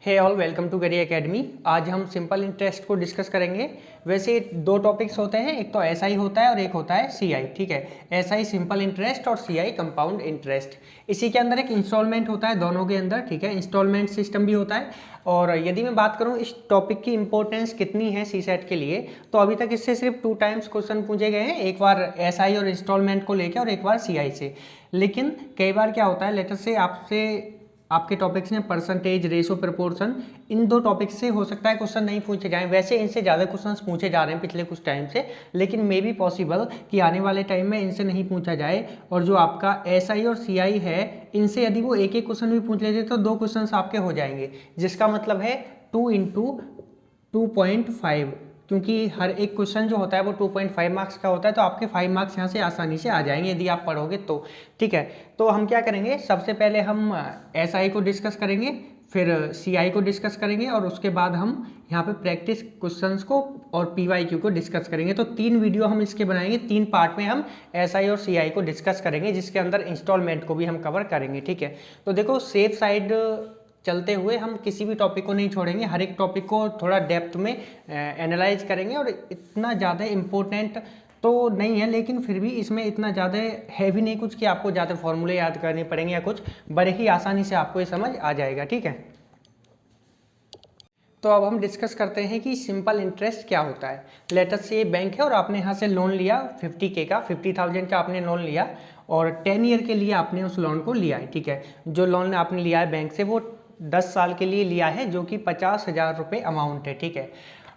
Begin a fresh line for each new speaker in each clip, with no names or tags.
Hey all, welcome to गरी academy. आज हम सिंपल इंटरेस्ट को डिस्कस करेंगे। वैसे दो टॉपिक्स होते हैं, एक तो एसआई होता है और एक होता है सीआई। ठीक है, एसआई सिंपल इंटरेस्ट और सीआई कंपाउंड इंटरेस्ट। इसी के अंदर एक इंस्टॉलमेंट होता है दोनों के अंदर। ठीक है, इंस्टॉलमेंट सिस्टम भी होता है। और यदि मैं बात करूं इस टॉपिक की इंपॉर्टेंस कितनी है सी सेट के लिए, तो अभी तक इससे सिर्फ 2 टाइम्स क्वेश्चन पूछे गए हैं, एक बार एसआई और इंस्टॉलमेंट को लेकर और एक बार सीआई से। लेकिन कई बार क्या होता है, लेटर से आपसे आपके टॉपिक्स में परसेंटेज, रेशो, प्रपोर्शन, इन दो टॉपिक्स से हो सकता है क्वेश्चन नहीं पूछे जाएं। वैसे इनसे ज़्यादा क्वेश्चंस पूछे जा रहे हैं पिछले कुछ टाइम से, लेकिन मे बी पॉसिबल कि आने वाले टाइम में इनसे नहीं पूछा जाए। और जो आपका एसआई और सीआई है, इनसे यदि वो एक एक क्वेश्चन भी पूछ लेते तो 2 क्वेश्चन आपके हो जाएंगे, जिसका मतलब है 2 इंटू 2.5, क्योंकि हर एक क्वेश्चन जो होता है वो 2.5 मार्क्स का होता है, तो आपके 5 मार्क्स यहाँ से आसानी से आ जाएंगे यदि आप पढ़ोगे तो। ठीक है, तो हम क्या करेंगे, सबसे पहले हम एसआई को डिस्कस करेंगे, फिर सीआई को डिस्कस करेंगे, और उसके बाद हम यहाँ पे प्रैक्टिस क्वेश्चंस को और पीवाईक्यू को डिस्कस करेंगे। तो 3 वीडियो हम इसके बनाएंगे, 3 पार्ट में हम एसआई और सीआई को डिस्कस करेंगे, जिसके अंदर इंस्टॉलमेंट को भी हम कवर करेंगे। ठीक है, तो देखो सेफ साइड चलते हुए हम किसी भी टॉपिक को नहीं छोड़ेंगे, हर एक टॉपिक को थोड़ा डेप्थ में एनालाइज करेंगे। और इतना ज़्यादा इम्पोर्टेंट तो नहीं है, लेकिन फिर भी इसमें इतना ज़्यादा हैवी नहीं कुछ कि आपको ज़्यादा फॉर्मूले याद करने पड़ेंगे या कुछ, बड़े ही आसानी से आपको ये समझ आ जाएगा। ठीक है, तो अब हम डिस्कस करते हैं कि सिंपल इंटरेस्ट क्या होता है। लेटर से ये बैंक है और आपने यहाँ से लोन लिया 50K का, 50,000 का आपने लोन लिया, और 10 ईयर के लिए आपने उस लोन को लिया है। ठीक है, जो लोन आपने लिया है बैंक से वो 10 साल के लिए लिया है, जो कि 50,000 रुपये अमाउंट है। ठीक है,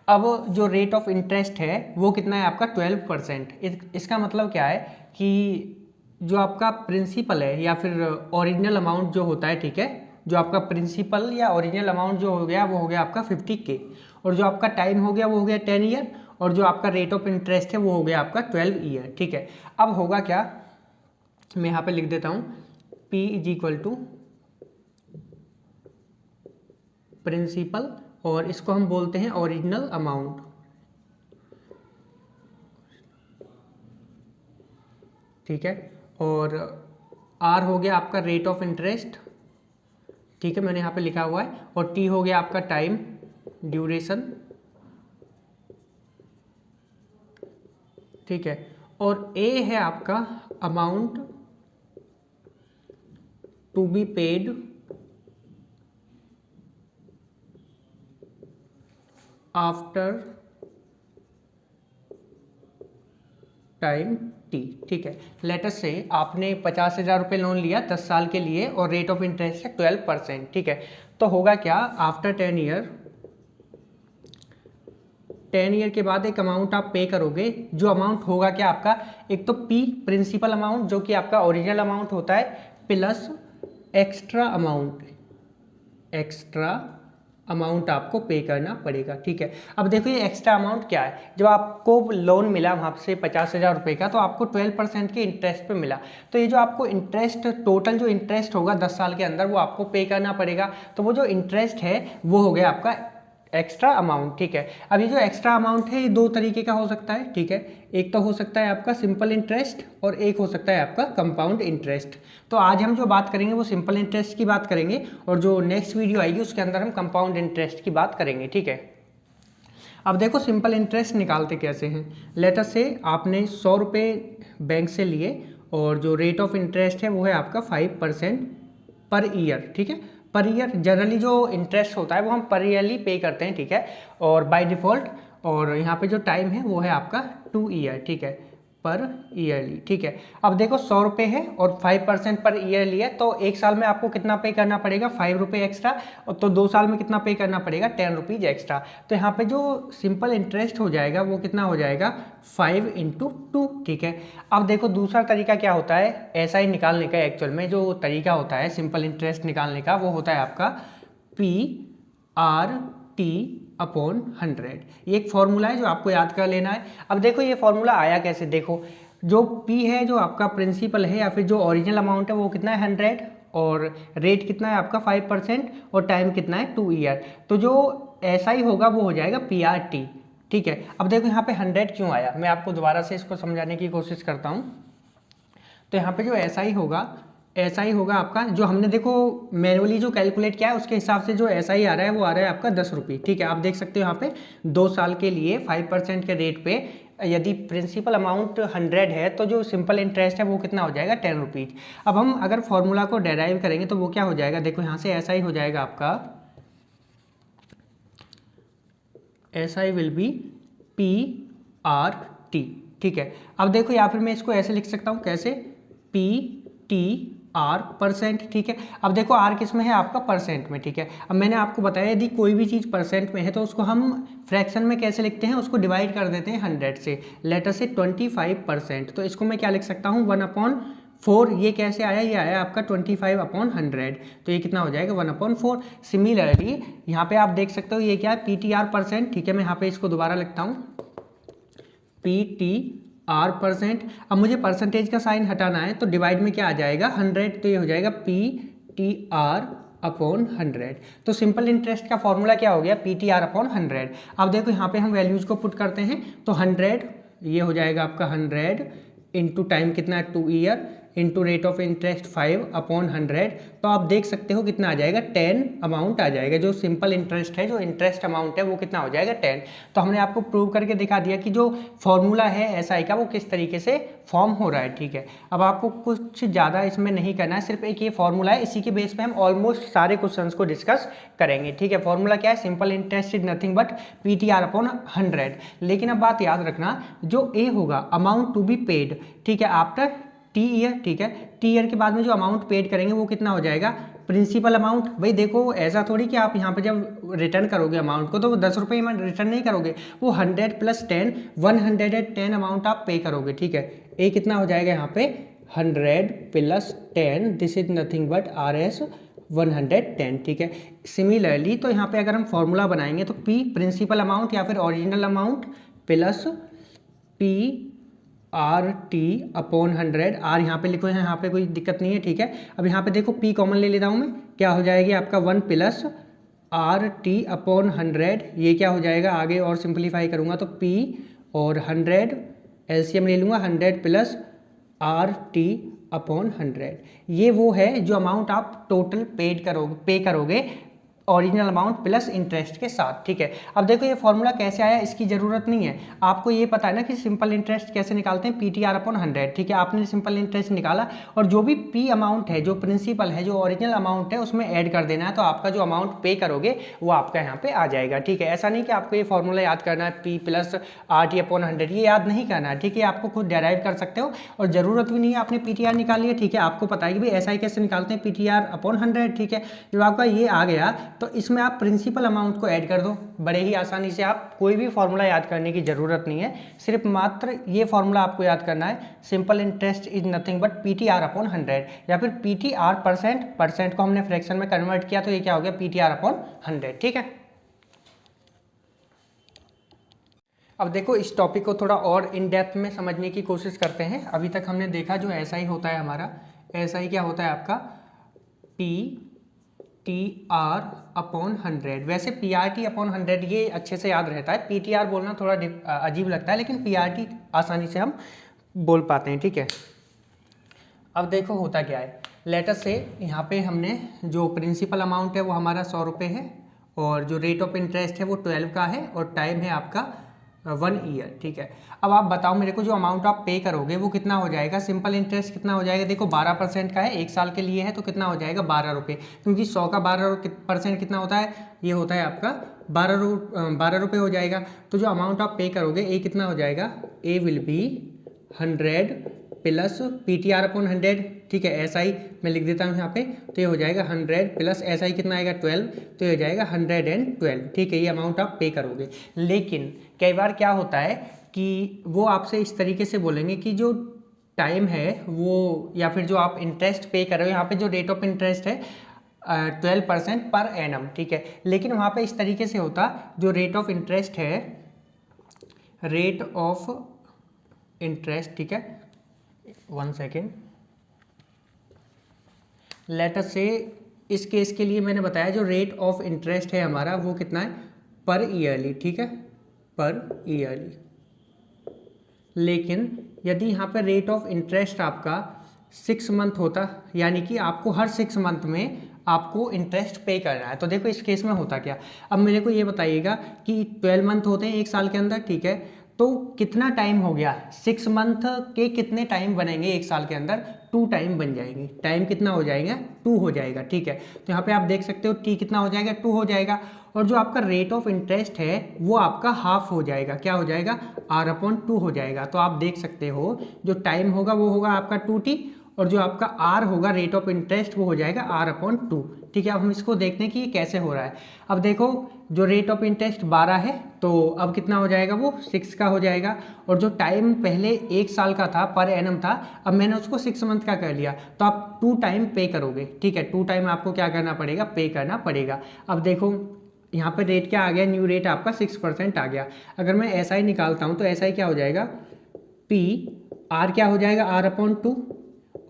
अब जो रेट ऑफ इंटरेस्ट है वो कितना है आपका 12%। इसका मतलब क्या है कि जो आपका प्रिंसिपल है या फिर ओरिजिनल अमाउंट जो होता है, ठीक है, जो आपका प्रिंसिपल या ओरिजिनल अमाउंट जो हो गया वो हो गया आपका 50K, और जो आपका टाइम हो गया वो हो गया 10 ईयर, और जो आपका रेट ऑफ इंटरेस्ट है वो हो गया आपका 12 ईयर। ठीक है, अब होगा क्या, मैं यहाँ पे लिख देता हूँ, P is equal to principal, और इसको हम बोलते हैं ओरिजिनल अमाउंट। ठीक है, और R हो गया आपका रेट ऑफ इंटरेस्ट। ठीक है, मैंने यहाँ पे लिखा हुआ है, और T हो गया आपका टाइम, ड्यूरेशन। ठीक है, और A है आपका amount to be paid after time T। ठीक है, लेटर से आपने 50,000 रुपये लोन लिया 10 साल के लिए, और रेट ऑफ इंटरेस्ट है 12%। ठीक है, तो होगा क्या, आफ्टर 10 ईयर, 10 ईयर के बाद एक अमाउंट आप पे करोगे। जो अमाउंट होगा क्या आपका, एक तो P प्रिंसिपल अमाउंट जो कि आपका ओरिजिनल अमाउंट होता है, प्लस एक्स्ट्रा अमाउंट आपको पे करना पड़ेगा। ठीक है, अब देखो ये एक्स्ट्रा अमाउंट क्या है, जब आपको लोन मिला वहाँ से 50,000 रुपये का, तो आपको 12% के इंटरेस्ट पे मिला। तो ये जो आपको इंटरेस्ट, टोटल जो इंटरेस्ट होगा 10 साल के अंदर, वो आपको पे करना पड़ेगा। तो वो जो इंटरेस्ट है वो हो गया आपका एक्स्ट्रा अमाउंट। ठीक है, अब ये जो एक्स्ट्रा अमाउंट है ये 2 तरीके का हो सकता है। ठीक है, एक तो हो सकता है आपका सिंपल इंटरेस्ट, और एक हो सकता है आपका कंपाउंड इंटरेस्ट। तो आज हम जो बात करेंगे वो सिंपल इंटरेस्ट की बात करेंगे, और जो नेक्स्ट वीडियो आएगी उसके अंदर हम कंपाउंड इंटरेस्ट की बात करेंगे। ठीक है, अब देखो सिंपल इंटरेस्ट निकालते कैसे हैं। लेटर से आपने 100 रुपये बैंक से लिए, और जो रेट ऑफ इंटरेस्ट है वो है आपका 5% पर ईयर। ठीक है, पर ईयर जनरली जो इंटरेस्ट होता है वो हम पर ईयरली पे करते हैं। ठीक है, और बाय डिफ़ॉल्ट, और यहाँ पे जो टाइम है वो है आपका 2 ईयर। ठीक है, पर ईयरली। ठीक है, अब देखो 100 रुपये है और 5% पर ईयरली है, तो 1 साल में आपको कितना पे करना पड़ेगा, 5 रुपये एक्स्ट्रा, और तो 2 साल में कितना पे करना पड़ेगा, 10 रुपीज़ एक्स्ट्रा। तो यहाँ पे जो सिंपल इंटरेस्ट हो जाएगा वो कितना हो जाएगा, 5 इंटू 2। ठीक है, अब देखो दूसरा तरीका क्या होता है ऐसा ही निकालने का, एक्चुअल में जो तरीका होता है सिंपल इंटरेस्ट निकालने का वो होता है आपका PRT अपॉन 100। ये एक फॉर्मूला है जो आपको याद कर लेना है। अब देखो ये फॉर्मूला आया कैसे, देखो जो P है जो आपका प्रिंसिपल है या फिर जो ओरिजिनल अमाउंट है वो कितना है 100, और रेट कितना है आपका 5%, और टाइम कितना है 2 ईयर। तो जो ऐसा ही होगा वो हो जाएगा PRT। ठीक है, अब देखो यहाँ पे 100 क्यों आया, मैं आपको दोबारा से इसको समझाने की कोशिश करता हूँ। तो यहाँ पे जो ऐसा ही होगा ऐसा ही होगा आपका, जो हमने देखो मैनुअली जो कैलकुलेट किया है उसके हिसाब से जो ऐसा ही आ रहा है वो आ रहा है आपका 10 रुपये। ठीक है, आप देख सकते हो यहाँ पे 2 साल के लिए 5% के रेट पे यदि प्रिंसिपल अमाउंट 100 है तो जो सिंपल इंटरेस्ट है वो कितना हो जाएगा 10 रुपीज़। अब हम अगर फॉर्मूला को डेराइव करेंगे तो वो क्या हो जाएगा, देखो यहाँ से ऐसा ही हो जाएगा आपका, ऐसा ही विल बी PRT। ठीक है, अब देखो या फिर मैं इसको ऐसे लिख सकता हूँ, कैसे, PTR परसेंट। ठीक है, अब देखो R किस में है आपका, परसेंट में। ठीक है, अब मैंने आपको बताया यदि कोई भी चीज़ परसेंट में है तो उसको हम फ्रैक्शन में कैसे लिखते हैं, उसको डिवाइड कर देते हैं 100 से, लेटर से 25%। तो इसको मैं क्या लिख सकता हूँ, 1/4। ये कैसे आया, ये आया आपका 25/100, तो ये कितना हो जाएगा 1/4। सिमिलरली यहाँ पे आप देख सकते हो ये क्या है, PTR परसेंट। ठीक है, मैं यहाँ पे इसको दोबारा लिखता हूँ, PTR परसेंट। अब मुझे परसेंटेज का साइन हटाना है तो डिवाइड में क्या आ जाएगा 100, तो ये हो जाएगा PTR/100। तो सिंपल इंटरेस्ट का फॉर्मूला क्या हो गया, PTR/100। अब देखो यहाँ पे हम वैल्यूज को पुट करते हैं तो 100 ये हो जाएगा आपका 100 इंटू टाइम कितना है 2 year into rate of interest 5/100। तो आप देख सकते हो कितना आ जाएगा 10 अमाउंट आ जाएगा। जो सिंपल इंटरेस्ट है, जो इंटरेस्ट अमाउंट है वो कितना हो जाएगा 10। तो हमने आपको प्रूव करके दिखा दिया कि जो फॉर्मूला है एसआई का वो किस तरीके से फॉर्म हो रहा है। ठीक है, अब आपको कुछ ज़्यादा इसमें नहीं करना है, सिर्फ एक ये फॉर्मूला है, इसी के बेस पे हम ऑलमोस्ट सारे क्वेश्चंस को डिस्कस करेंगे। ठीक है, फॉर्मूला क्या है, simple interest is nothing but PTR/100। लेकिन अब बात याद रखना, जो ए होगा अमाउंट टू बी पेड, ठीक है, आफ्टर टी ईयर। ठीक है, टी ईयर के बाद में जो अमाउंट पेड करेंगे वो कितना हो जाएगा, प्रिंसिपल अमाउंट। भाई देखो ऐसा थोड़ी कि आप यहाँ पे जब रिटर्न करोगे अमाउंट को तो वो 10 रुपये में रिटर्न नहीं करोगे, वो 100 + 10 110 अमाउंट आप पे करोगे। ठीक है, ए कितना हो जाएगा यहाँ पे 100 + 10, this is nothing but RS 110। ठीक है, सिमिलरली तो यहाँ पे अगर हम फॉर्मूला बनाएंगे तो P प्रिंसिपल अमाउंट या फिर original amount plus PRT/100। R यहाँ पे लिखो है, यहाँ पे कोई दिक्कत नहीं है। ठीक है, अब यहाँ पे देखो P कॉमन ले लेता हूँ मैं, क्या हो जाएगी आपका 1 + RT/100। ये क्या हो जाएगा, आगे और सिंप्लीफाई करूँगा तो P और 100 एलसीएम ले लूँगा, 100 + RT/100। ये वो है जो अमाउंट आप टोटल पे करोगे ओरिजिनल अमाउंट प्लस इंटरेस्ट के साथ। ठीक है, अब देखो ये फॉर्मूला कैसे आया, इसकी ज़रूरत नहीं है, आपको ये पता है ना कि सिंपल इंटरेस्ट कैसे निकालते हैं, PTR/100। ठीक है, आपने सिंपल इंटरेस्ट निकाला और जो भी P अमाउंट है, जो प्रिंसिपल है, जो ओरिजिनल अमाउंट है उसमें ऐड कर देना है, तो आपका जो अमाउंट पे करोगे वो आपका यहाँ पे आ जाएगा। ठीक है, ऐसा नहीं कि आपको ये फॉर्मूला याद करना है P + RT/100, ये याद नहीं करना है। ठीक है, आपको खुद डेराइव कर सकते हो और ज़रूरत भी नहीं है आपने PTR निकाल लिया। ठीक है, आपको पता है कि भाई ऐसा ही कैसे निकालते हैं PTR/100। ठीक है, जब आपका ये आ गया तो इसमें आप प्रिंसिपल अमाउंट को ऐड कर दो, बड़े ही आसानी से। आप कोई भी फॉर्मूला याद करने की ज़रूरत नहीं है, सिर्फ मात्र ये फॉर्मूला आपको याद करना है, simple interest is nothing but PTR/100 या फिर PTR परसेंट को हमने फ्रैक्शन में कन्वर्ट किया तो ये क्या हो गया PTR/100। ठीक है, अब देखो इस टॉपिक को थोड़ा और इन डेप्थ में समझने की कोशिश करते हैं। अभी तक हमने देखा जो SI होता है हमारा, SI क्या होता है आपका PTR/100। वैसे PRT/100 ये अच्छे से याद रहता है, PTR बोलना थोड़ा अजीब लगता है, लेकिन PRT आसानी से हम बोल पाते हैं। ठीक है, अब देखो होता क्या है, लेटर से यहाँ पे हमने जो प्रिंसिपल अमाउंट है वो हमारा 100 रुपये है और जो रेट ऑफ इंटरेस्ट है वो 12 का है और टाइम है आपका 1 ईयर। ठीक है, अब आप बताओ मेरे को जो अमाउंट आप पे करोगे वो कितना हो जाएगा, सिंपल इंटरेस्ट कितना हो जाएगा। देखो 12% का है, 1 साल के लिए है, तो कितना हो जाएगा 12 रुपये, क्योंकि 100 का 12% कितना होता है, ये होता है आपका 12 रुपये हो जाएगा। तो जो अमाउंट आप पे करोगे ए कितना हो जाएगा, ए विल बी 100 + PTR/100। ठीक है, SI मैं लिख देता हूँ यहाँ पे, तो ये हो जाएगा 100 + SI कितना आएगा 12, तो ये हो जाएगा 112। ठीक है, ये अमाउंट आप पे करोगे। लेकिन कई बार क्या होता है कि वो आपसे इस तरीके से बोलेंगे कि जो टाइम है वो, या फिर जो आप इंटरेस्ट पे कर रहे हो, यहाँ पे जो रेट ऑफ इंटरेस्ट है 12% पर एनम। ठीक है, लेकिन वहाँ पे इस तरीके से होता, जो रेट ऑफ इंटरेस्ट है, रेट ऑफ इंटरेस्ट, ठीक है 1 सेकेंड, लेटर से इस केस के लिए मैंने बताया जो रेट ऑफ इंटरेस्ट है हमारा वो कितना है पर ईयरली। ठीक है, पर ईयरली। लेकिन यदि यहाँ पर रेट ऑफ इंटरेस्ट आपका 6 मंथ होता, यानी कि आपको हर 6 मंथ में आपको इंटरेस्ट पे करना है। तो देखो इस केस में होता क्या, अब मेरे को ये बताइएगा कि 12 मंथ होते हैं एक साल के अंदर, ठीक है, तो कितना टाइम हो गया, 6 मंथ के कितने टाइम बनेंगे एक साल के अंदर, 2 टाइम बन जाएंगे। टाइम कितना हो जाएगा, 2 हो जाएगा, ठीक है। तो यहाँ पे आप देख सकते हो टी कितना हो जाएगा, 2 हो जाएगा। और जो आपका रेट ऑफ इंटरेस्ट है वो आपका हाफ हो जाएगा, क्या हो जाएगा, R/2 हो जाएगा। तो आप देख सकते हो जो टाइम होगा वो होगा आपका 2t, और जो आपका R होगा रेट ऑफ इंटरेस्ट वो हो जाएगा R/2, ठीक है। अब हम इसको देखते हैं कि ये कैसे हो रहा है। अब देखो जो रेट ऑफ इंटरेस्ट 12 है, तो अब कितना हो जाएगा, वो 6 का हो जाएगा। और जो टाइम पहले 1 साल का था, पर एनम था, अब मैंने उसको 6 मंथ का कर लिया, तो आप 2 टाइम पे करोगे, ठीक है। 2 टाइम आपको क्या करना पड़ेगा, पे करना पड़ेगा। अब देखो यहाँ पर रेट क्या आ गया, न्यू रेट आपका 6% आ गया। अगर मैं ऐसा ही निकालता हूँ तो ऐसा ही क्या हो जाएगा, पी आर क्या हो जाएगा, R/2,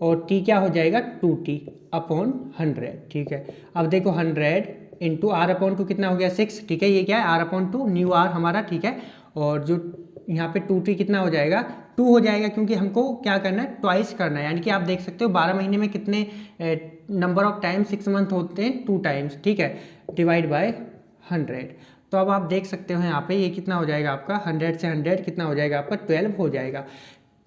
और टी क्या हो जाएगा, 2t/100, ठीक है। अब देखो 100 इंटू R/2 कितना हो गया, 6, ठीक है। ये क्या है, R/2 न्यू आर हमारा, ठीक है। और जो यहाँ पे 2t कितना हो जाएगा, 2 हो जाएगा, क्योंकि हमको क्या करना है, ट्वाइस करना है। यानी कि आप देख सकते हो 12 महीने में कितने नंबर ऑफ टाइम 6 मंथ होते हैं, 2 टाइम्स, ठीक है, डिवाइड बाय 100। तो अब आप देख सकते हो यहाँ पे ये कितना हो जाएगा आपका, 100 से 100 कितना हो जाएगा आपका, 12 हो जाएगा।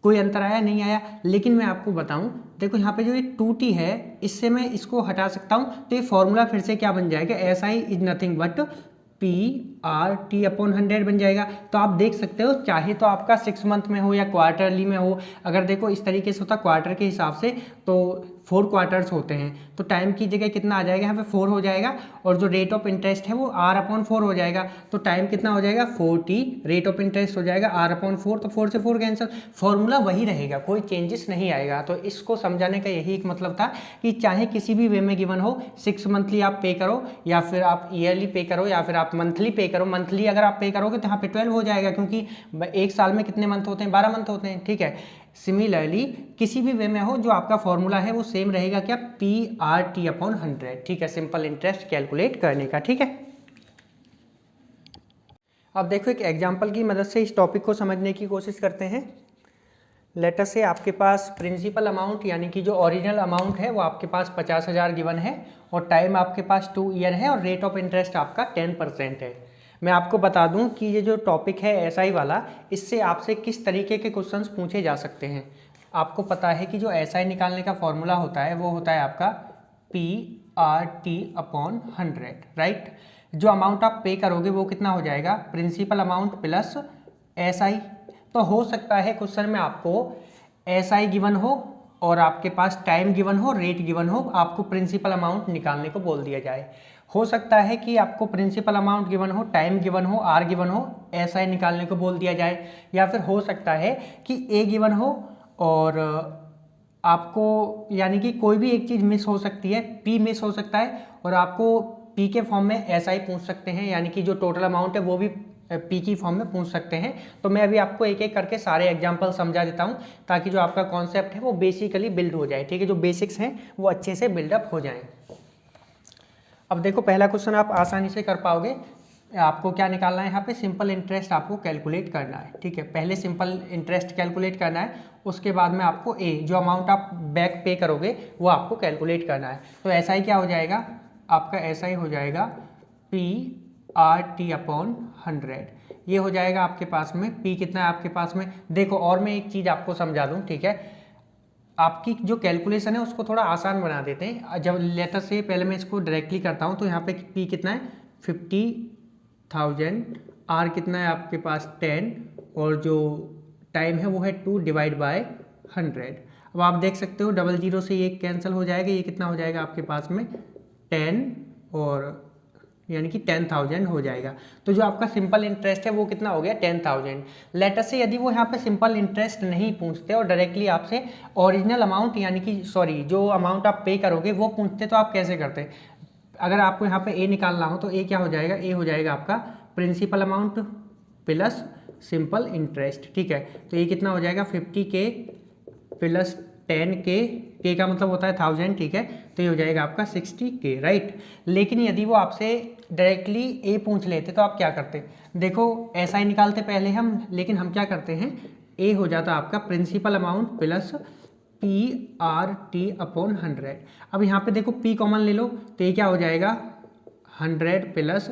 कोई अंतर आया, नहीं आया। लेकिन मैं आपको बताऊं, देखो यहाँ पे जो ये 2t है, इससे मैं इसको हटा सकता हूँ, तो ये फॉर्मूला फिर से क्या बन जाएगा, SI is nothing but PR/T/100 बन जाएगा। तो आप देख सकते हो, चाहे तो आपका 6 मंथ में हो या क्वार्टरली में हो, अगर देखो इस तरीके से होता क्वार्टर के हिसाब से, तो 4 क्वार्टर्स होते हैं, तो टाइम की जगह कितना आ जाएगा, यहाँ पे 4 हो जाएगा। और जो रेट ऑफ इंटरेस्ट है वो R/4 हो जाएगा, तो टाइम कितना हो जाएगा, 4t, रेट ऑफ इंटरेस्ट हो जाएगा R/4, तो 4 से 4 कैंसिल, फॉर्मूला वही रहेगा, कोई चेंजेस नहीं आएगा। तो इसको समझाने का यही एक मतलब था कि चाहे किसी भी वे में गिवन हो, 6 मंथली आप पे करो, या फिर आप ईयरली पे करो, या फिर आप मंथली पे करो। मंथली अगर आप पे करोगे तो यहाँ पे 12 हो जाएगा, क्योंकि एक साल में कितने मंथ होते हैं, 12 मंथ होते हैं, ठीक है। सिमिलरली किसी भी वे में हो, जो आपका फॉर्मूला है वो सेम रहेगा, क्या, PR/T/100, ठीक है, सिंपल इंटरेस्ट कैलकुलेट करने का, ठीक है। अब देखो एक एग्जांपल की मदद से इस टॉपिक को समझने की कोशिश करते हैं। लेट अस से आपके पास प्रिंसिपल अमाउंट यानी कि जो ओरिजिनल अमाउंट है वो आपके पास 50,000 गिवन है, और टाइम आपके पास 2 ईयर है, और रेट ऑफ इंटरेस्ट आपका 10% है। मैं आपको बता दूं कि ये जो टॉपिक है SI वाला, इससे आपसे किस तरीके के क्वेश्चंस पूछे जा सकते हैं। आपको पता है कि जो SI निकालने का फॉर्मूला होता है वो होता है आपका PR/T/100, राइट। जो अमाउंट आप पे करोगे वो कितना हो जाएगा, प्रिंसिपल अमाउंट प्लस SI। तो हो सकता है क्वेश्चन में आपको SI गिवन हो और आपके पास टाइम गिवन हो, रेट गिवन हो, आपको प्रिंसिपल अमाउंट निकालने को बोल दिया जाए। हो सकता है कि आपको प्रिंसिपल अमाउंट गिवन हो, टाइम गिवन हो, R गिवन हो, SI निकालने को बोल दिया जाए। या फिर हो सकता है कि A गिवन हो और आपको, यानी कि कोई भी एक चीज़ मिस हो सकती है, P मिस हो सकता है, और आपको P के फॉर्म में SI पूछ सकते हैं, यानी कि जो टोटल अमाउंट है वो भी P की फॉर्म में पूछ सकते हैं। तो मैं अभी आपको एक एक करके सारे एग्जाम्पल समझा देता हूँ, ताकि जो आपका कॉन्सेप्ट है वो बेसिकली बिल्ड हो जाए, ठीक है, जो बेसिक्स हैं वो अच्छे से बिल्डअप हो जाएं। अब देखो पहला क्वेश्चन आप आसानी से कर पाओगे। आपको क्या निकालना है, यहाँ पे सिंपल इंटरेस्ट आपको कैलकुलेट करना है, ठीक है। पहले सिंपल इंटरेस्ट कैलकुलेट करना है, उसके बाद में आपको जो अमाउंट आप बैक पे करोगे वो आपको कैलकुलेट करना है। तो ऐसा ही क्या हो जाएगा, आपका ऐसा ही हो जाएगा PR/T/100, ये हो जाएगा आपके पास में। P कितना है आपके पास में, देखो और मैं एक चीज़ आपको समझा दूँ, ठीक है। आपकी जो कैलकुलेशन है उसको थोड़ा आसान बना देते हैं। जब लेटर से पहले मैं इसको डायरेक्टली करता हूँ, तो यहाँ पे P कितना है, 50,000, R कितना है आपके पास 10, और जो टाइम है वो है 2 डिवाइड बाय 100। अब आप देख सकते हो 00 से ये कैंसिल हो जाएगा, ये कितना हो जाएगा आपके पास में 10, और यानी कि 10,000 हो जाएगा। तो जो आपका सिंपल इंटरेस्ट है वो कितना हो गया, 10,000। लेटर से यदि वो यहाँ पे सिंपल इंटरेस्ट नहीं पूछते और डायरेक्टली आपसे ओरिजिनल अमाउंट, यानी कि सॉरी जो अमाउंट आप पे करोगे वो पूछते, तो आप कैसे करते। अगर आपको यहाँ पे A निकालना हो तो A क्या हो जाएगा, A हो जाएगा आपका principal amount plus simple interest, ठीक है। तो ये कितना हो जाएगा, 50K प्लस 10K, K का मतलब होता है 1000, ठीक है। तो ये हो जाएगा आपका 60K, राइट। लेकिन यदि वो आपसे डायरेक्टली A पूछ लेते तो आप क्या करते, देखो ऐसा ही निकालते पहले हम, लेकिन हम क्या करते हैं, A हो जाता आपका principal amount plus PRT upon 100। अब यहाँ पे देखो P कॉमन ले लो तो ये क्या हो जाएगा 100 प्लस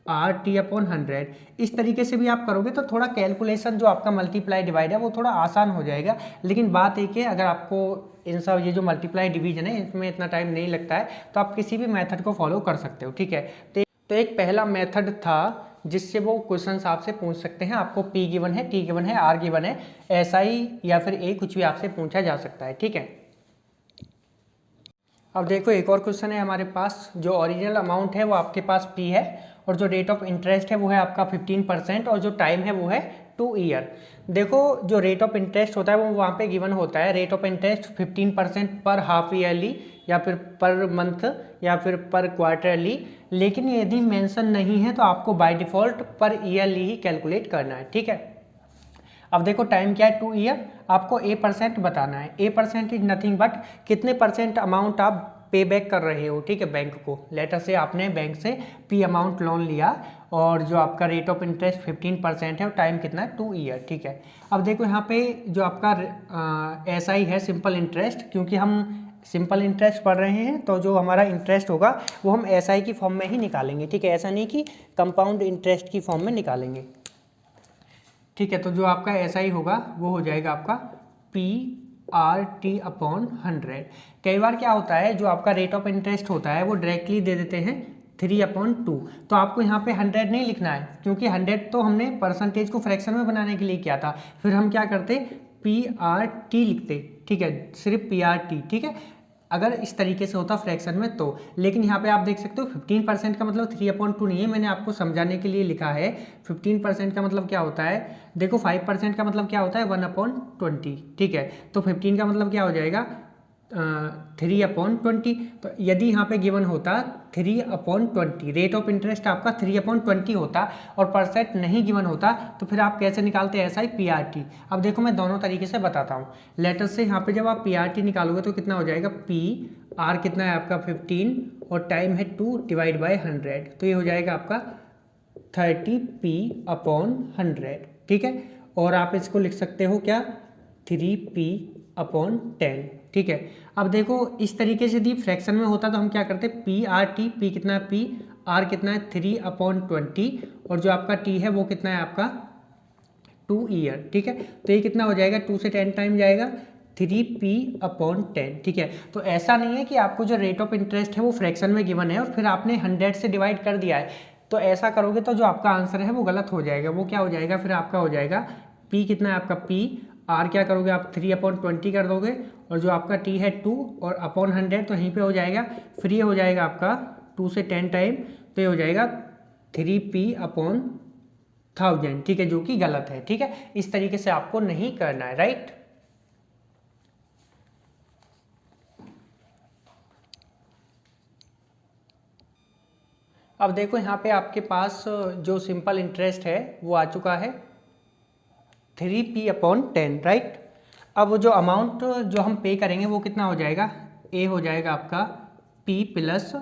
RT अपॉन 100। इस तरीके से भी आप करोगे तो थोड़ा कैलकुलेशन जो आपका मल्टीप्लाई डिवाइड है वो थोड़ा आसान हो जाएगा। लेकिन बात एक है, अगर आपको इन सब ये जो मल्टीप्लाई डिवीजन है इसमें इतना टाइम नहीं लगता है तो आप किसी भी मेथड को फॉलो कर सकते हो, ठीक है। तो एक पहला मेथड था जिससे वो क्वेश्चन आपसे पूछ सकते हैं। आपको P गिवन है, T गिवन है, R गिवन है, SI या फिर A कुछ भी आपसे पूछा जा सकता है, ठीक है। अब देखो एक और क्वेश्चन है हमारे पास। जो ओरिजिनल अमाउंट है वो आपके पास P है और जो रेट ऑफ इंटरेस्ट है वो है आपका 15% और जो टाइम है वो है 2 ईयर। देखो जो रेट ऑफ इंटरेस्ट होता है वो वहाँ पे गिवन होता है। रेट ऑफ इंटरेस्ट 15% पर हाफ ईयरली या फिर पर मंथ या फिर पर क्वार्टरली, लेकिन यदि मेंशन नहीं है तो आपको बाय डिफ़ॉल्ट पर ईयरली ही कैलकुलेट करना है, ठीक है। अब देखो टाइम क्या है 2 ईयर, आपको A% बताना है। A% इज नथिंग बट कितने परसेंट अमाउंट आप पे बैक कर रहे हो, ठीक है, बैंक को। लेटर से आपने बैंक से P अमाउंट लोन लिया और जो आपका रेट ऑफ इंटरेस्ट 15% है और टाइम कितना है 2 ईयर, ठीक है। अब देखो यहाँ पे जो आपका SI है सिंपल इंटरेस्ट, क्योंकि हम सिंपल इंटरेस्ट पढ़ रहे हैं तो जो हमारा इंटरेस्ट होगा वो हम SI की फॉर्म में ही निकालेंगे, ठीक है। ऐसा नहीं कि कंपाउंड इंटरेस्ट की फॉर्म में निकालेंगे, ठीक है। तो जो आपका SI होगा वो हो जाएगा आपका PRT अपॉन 100। कई बार क्या होता है जो आपका रेट ऑफ इंटरेस्ट होता है वो डायरेक्टली दे देते हैं 3/2। तो आपको यहाँ पे 100 नहीं लिखना है, क्योंकि 100 तो हमने परसेंटेज को फ्रैक्शन में बनाने के लिए किया था। फिर हम क्या करते PRT लिखते, ठीक है, सिर्फ PRT, ठीक है, अगर इस तरीके से होता फ्रैक्शन में तो। लेकिन यहाँ पे आप देख सकते हो 15% का मतलब 3/2 नहीं है, मैंने आपको समझाने के लिए लिखा है। 15% का मतलब क्या होता है, देखो 5% का मतलब क्या होता है 1/20, ठीक है। तो 15 का मतलब क्या हो जाएगा 3/20। तो यदि यहाँ पे गिवन होता 3/20, रेट ऑफ इंटरेस्ट आपका 3/20 होता और परसेंट नहीं गिवन होता तो फिर आप कैसे निकालते SI PRT। अब देखो मैं दोनों तरीके से बताता हूँ। लेटर से यहाँ पे जब आप PRT निकालोगे तो कितना हो जाएगा PR कितना है आपका 15 और टाइम है 2 डिवाइड बाई 100, तो ये हो जाएगा आपका 30P/100, ठीक है। और आप इसको लिख सकते हो क्या 3P/10, ठीक है। अब देखो इस तरीके से यदि फ्रैक्शन में होता तो हम क्या करते PRT, P कितना है P, R कितना है 3/20 और जो आपका T है वो कितना है आपका 2 ईयर, ठीक है। तो ये कितना हो जाएगा 2 से 10 टाइम जाएगा 3P/10, ठीक है। तो ऐसा नहीं है कि आपको जो रेट ऑफ इंटरेस्ट है वो फ्रैक्शन में गिवन है और फिर आपने 100 से डिवाइड कर दिया है, तो ऐसा करोगे तो जो आपका आंसर है वो गलत हो जाएगा। वो क्या हो जाएगा फिर आपका हो जाएगा P कितना है आपका P, R क्या करोगे आप 3/20 कर दोगे और जो आपका T है 2 और अपॉन 100 तो यहीं पे हो जाएगा। फिर ये हो जाएगा आपका 2 से 10 टाइम, तो ये हो जाएगा 3P/1000, ठीक है, जो कि गलत है, ठीक है। इस तरीके से आपको नहीं करना है, राइट। अब देखो यहाँ पे आपके पास जो सिंपल इंटरेस्ट है वो आ चुका है 3P/10, राइट। अब जो अमाउंट जो हम पे करेंगे वो कितना हो जाएगा, ए हो जाएगा आपका P प्लस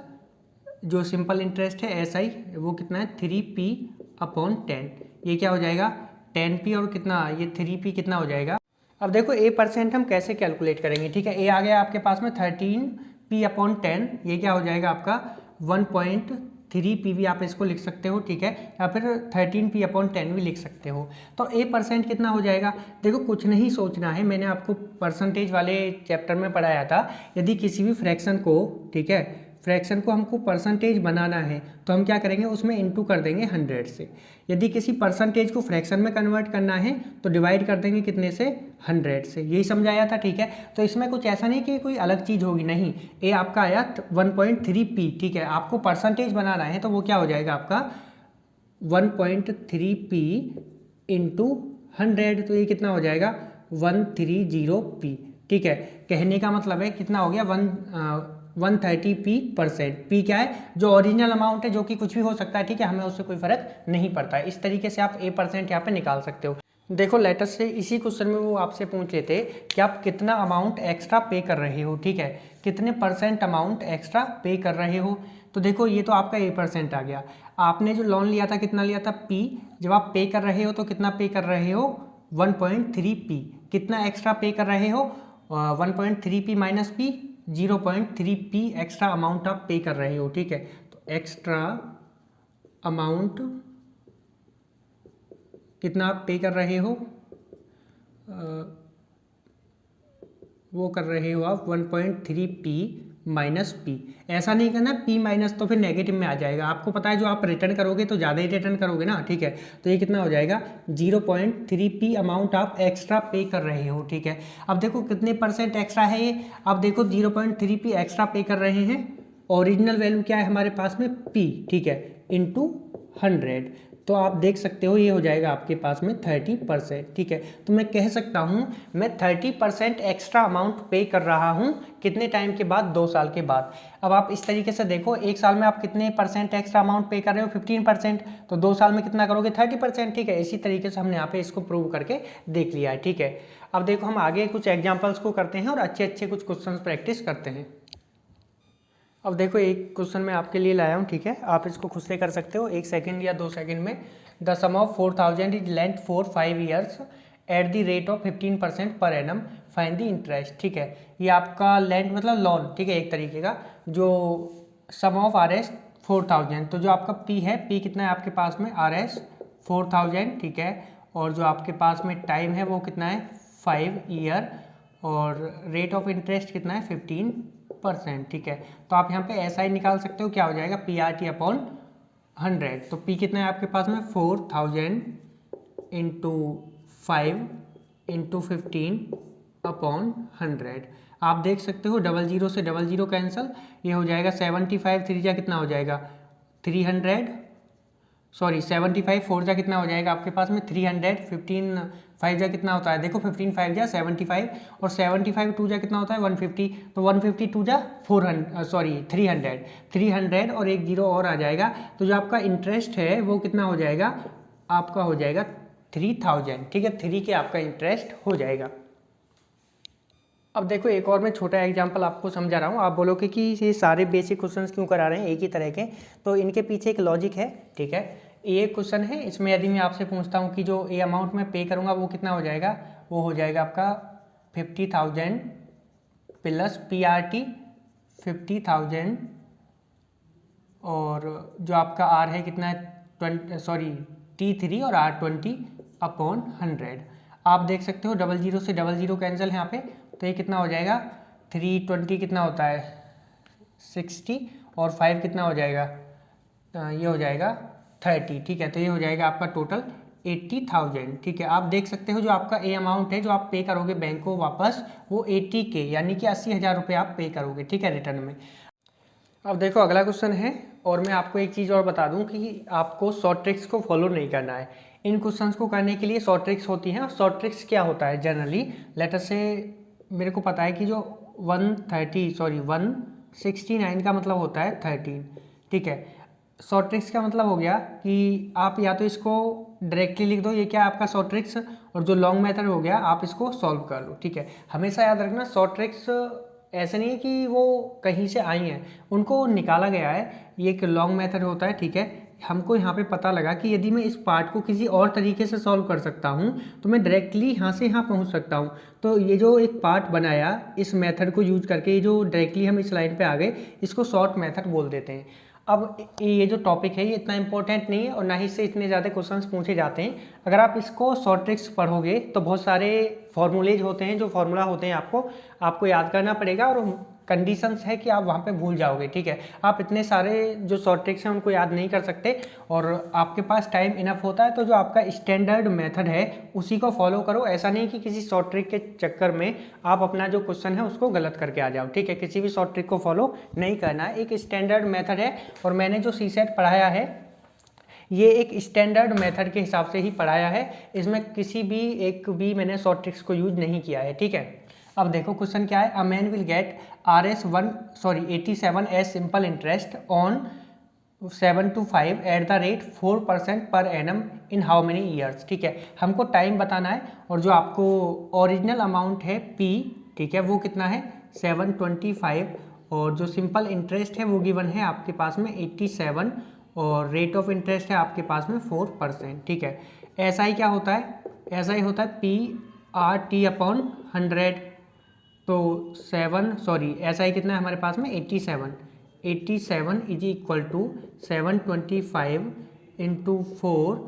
जो सिंपल इंटरेस्ट है SI वो कितना है 3P/10, ये क्या हो जाएगा 10P और कितना ये 3P कितना हो जाएगा। अब देखो A% हम कैसे कैलकुलेट करेंगे, ठीक है। A आ गया आपके पास में 13P/10, ये क्या हो जाएगा आपका 1.3P भी आप इसको लिख सकते हो, ठीक है, या फिर 13P/10 भी लिख सकते हो। तो A% कितना हो जाएगा, देखो कुछ नहीं सोचना है, मैंने आपको परसेंटेज वाले चैप्टर में पढ़ाया था। यदि किसी भी फ्रैक्शन को, ठीक है, फ्रैक्शन को हमको परसेंटेज बनाना है तो हम क्या करेंगे उसमें इनटू कर देंगे 100 से। यदि किसी परसेंटेज को फ्रैक्शन में कन्वर्ट करना है तो डिवाइड कर देंगे कितने से 100 से, यही समझाया था, ठीक है। तो इसमें कुछ ऐसा नहीं कि कोई अलग चीज़ होगी, नहीं। ए आपका आया 1.3P, ठीक है, आपको परसेंटेज बनाना है तो वो क्या हो जाएगा आपका 1.3P इंटू 100, तो ये कितना हो जाएगा 130P, ठीक है। कहने का मतलब है कितना हो गया 130P%। P क्या है, जो ओरिजिनल अमाउंट है, जो कि कुछ भी हो सकता है, ठीक है, हमें उससे कोई फर्क नहीं पड़ता है। इस तरीके से आप A% यहाँ पे निकाल सकते हो। देखो लेटर से इसी क्वेश्चन में वो आपसे पूछ लेते कि आप कितना अमाउंट एक्स्ट्रा पे कर रहे हो, ठीक है, कितने % अमाउंट एक्स्ट्रा पे कर रहे हो। तो देखो ये तो आपका A% आ गया। आपने जो लोन लिया था कितना लिया था P, जब आप पे कर रहे हो तो कितना पे कर रहे हो 1.3P, कितना एक्स्ट्रा पे कर रहे हो 1.3p minus P, 0.3p extra amount आप पे कर रहे हो, ठीक है। तो एक्स्ट्रा अमाउंट कितना आप पे कर रहे हो, वो कर रहे हो आप 1.3p माइनस पी। ऐसा नहीं करना p माइनस, तो फिर नेगेटिव में आ जाएगा। आपको पता है जो आप रिटर्न करोगे तो ज़्यादा ही रिटर्न करोगे ना, ठीक है। तो ये कितना हो जाएगा, 0.3p अमाउंट आप एक्स्ट्रा पे कर रहे हो, ठीक है। अब देखो कितने परसेंट एक्स्ट्रा है ये, अब देखो 0.3p एक्स्ट्रा पे कर रहे हैं। ओरिजिनल वैल्यू क्या है हमारे पास में, p, ठीक है, इंटू 100। तो आप देख सकते हो ये हो जाएगा आपके पास में 30%, ठीक है। तो मैं कह सकता हूँ मैं 30% एक्स्ट्रा अमाउंट पे कर रहा हूँ, कितने टाइम के बाद, 2 साल के बाद। अब आप इस तरीके से देखो, 1 साल में आप कितने परसेंट एक्स्ट्रा अमाउंट पे कर रहे हो, 15%, तो 2 साल में कितना करोगे, 30%, ठीक है। इसी तरीके से हमने यहाँ पे इसको प्रूव करके देख लिया है, ठीक है। अब देखो हम आगे कुछ एग्जाम्पल्स को करते हैं और अच्छे अच्छे कुछ क्वेश्चन प्रैक्टिस करते हैं। अब देखो एक क्वेश्चन मैं आपके लिए लाया हूँ, ठीक है। आप इसको खुद से कर सकते हो 1 सेकंड या 2 सेकंड में। The sum of 4000 is lent for 5 years at the rate of 15% per annum, find the interest, ठीक है। ये आपका लेंथ मतलब लोन, ठीक है, एक तरीके का। जो सम ऑफ आर एस 4000, तो जो आपका पी है, पी कितना है आपके पास में, आर एस 4000, ठीक है। और जो आपके पास में टाइम है वो कितना है, 5 ईयर, और रेट ऑफ इंटरेस्ट कितना है, 15%, ठीक है। तो आप यहाँ पे ऐसा ही निकाल सकते हो, क्या हो जाएगा, पी आर टी अपॉन 100। तो पी कितना है आपके पास में, 4000 इंटू 5 इंटू 15 अपॉन 100। आप देख सकते हो 00 से 00 कैंसिल, ये हो जाएगा 75, 3 जा कितना हो जाएगा 300, सॉरी 75 4 जा कितना हो जाएगा आपके पास में 300, 15 5 जा कितना होता है, देखो 15 5 जा 75, और 75 2 जा कितना होता है 150, तो 150 2 जा 400, सॉरी 300 और एक जीरो और आ जाएगा। तो जो आपका इंटरेस्ट है वो कितना हो जाएगा, आपका हो जाएगा 3000, ठीक है, 3 के आपका इंटरेस्ट हो जाएगा। अब देखो एक और मैं छोटा एग्जांपल आपको समझा रहा हूँ। आप बोलोगे कि ये सारे बेसिक क्वेश्चंस क्यों करा रहे हैं एक ही तरह के, तो इनके पीछे एक लॉजिक है, ठीक है। ये क्वेश्चन है, इसमें यदि मैं आपसे पूछता हूँ कि जो ये अमाउंट मैं पे करूँगा वो कितना हो जाएगा, वो हो जाएगा आपका 50,000 प्लस PRT 50,000, और जो आपका R है कितना है T3 और R20 अपॉन 100। आप देख सकते हो 00 से 00 कैंसिल है यहाँ पे, तो ये कितना हो जाएगा 320 कितना होता है 60, और 5 कितना हो जाएगा, ये हो जाएगा 30, ठीक है। तो ये हो जाएगा आपका टोटल 80,000, ठीक है। आप देख सकते हो जो आपका ए अमाउंट है जो आप पे करोगे बैंक को वापस, वो 80K यानी कि 80,000 रुपये आप पे करोगे, ठीक है, रिटर्न में। अब देखो अगला क्वेश्चन है, और मैं आपको एक चीज़ और बता दूं कि आपको शॉर्ट ट्रिक्स को फॉलो नहीं करना है। इन क्वेश्चंस को करने के लिए शॉर्ट ट्रिक्स होती हैं, और शॉर्ट ट्रिक्स क्या होता है जनरली, लेटर से मेरे को पता है कि जो 169 का मतलब होता है 13, ठीक है। शॉर्ट ट्रिक्स का मतलब हो गया कि आप या तो इसको डायरेक्टली लिख दो, ये क्या आपका शॉर्ट ट्रिक्स, और जो लॉन्ग मेथड हो गया आप इसको सॉल्व कर लो, ठीक है। हमेशा याद रखना शॉर्ट ट्रिक्स ऐसे नहीं है कि वो कहीं से आई हैं, उनको निकाला गया है, ये एक लॉन्ग मेथड होता है, ठीक है। हमको यहाँ पे पता लगा कि यदि मैं इस पार्ट को किसी और तरीके से सॉल्व कर सकता हूँ तो मैं डायरेक्टली यहाँ से यहाँ पहुँच सकता हूँ। तो ये जो एक पार्ट बनाया इस मेथड को यूज करके, ये जो डायरेक्टली हम इस लाइन पे आ गए, इसको शॉर्ट मेथड बोल देते हैं। अब ये जो टॉपिक है ये इतना इंपॉर्टेंट नहीं है, और ना ही से इतने ज़्यादा क्वेश्चंस पूछे जाते हैं। अगर आप इसको शॉर्ट ट्रिक्स पढ़ोगे तो बहुत सारे फॉर्मूलेज होते हैं, जो फॉर्मूला होते हैं आपको याद करना पड़ेगा, और कंडीशंस है कि आप वहाँ पे भूल जाओगे, ठीक है। आप इतने सारे जो शॉर्ट ट्रिक्स हैं उनको याद नहीं कर सकते, और आपके पास टाइम इनफ होता है तो जो आपका स्टैंडर्ड मेथड है उसी को फॉलो करो। ऐसा नहीं कि किसी शॉर्ट ट्रिक के चक्कर में आप अपना जो क्वेश्चन है उसको गलत करके आ जाओ, ठीक है। किसी भी शॉर्ट ट्रिक को फॉलो नहीं करना है, एक स्टैंडर्ड मेथड है, और मैंने जो CSET पढ़ाया है ये एक स्टैंडर्ड मेथड के हिसाब से ही पढ़ाया है, इसमें किसी भी एक भी मैंने शॉर्ट ट्रिक्स को यूज नहीं किया है, ठीक है। अब देखो क्वेश्चन क्या है, a man will get ₹87 as simple interest on 7 to 5 at the rate 4% per annum in how many years, ठीक है। हमको टाइम बताना है, और जो आपको ओरिजिनल अमाउंट है P, ठीक है, वो कितना है 725, और जो सिंपल इंटरेस्ट है वो गिवन है आपके पास में 87, और रेट ऑफ इंटरेस्ट है आपके पास में 4%, ठीक है। ऐसा ही क्या होता है, ऐसा ही होता है PRT अपॉन 100, तो 7 सॉरी ऐसा ही कितना है हमारे पास में 87 is equal to 725 into 4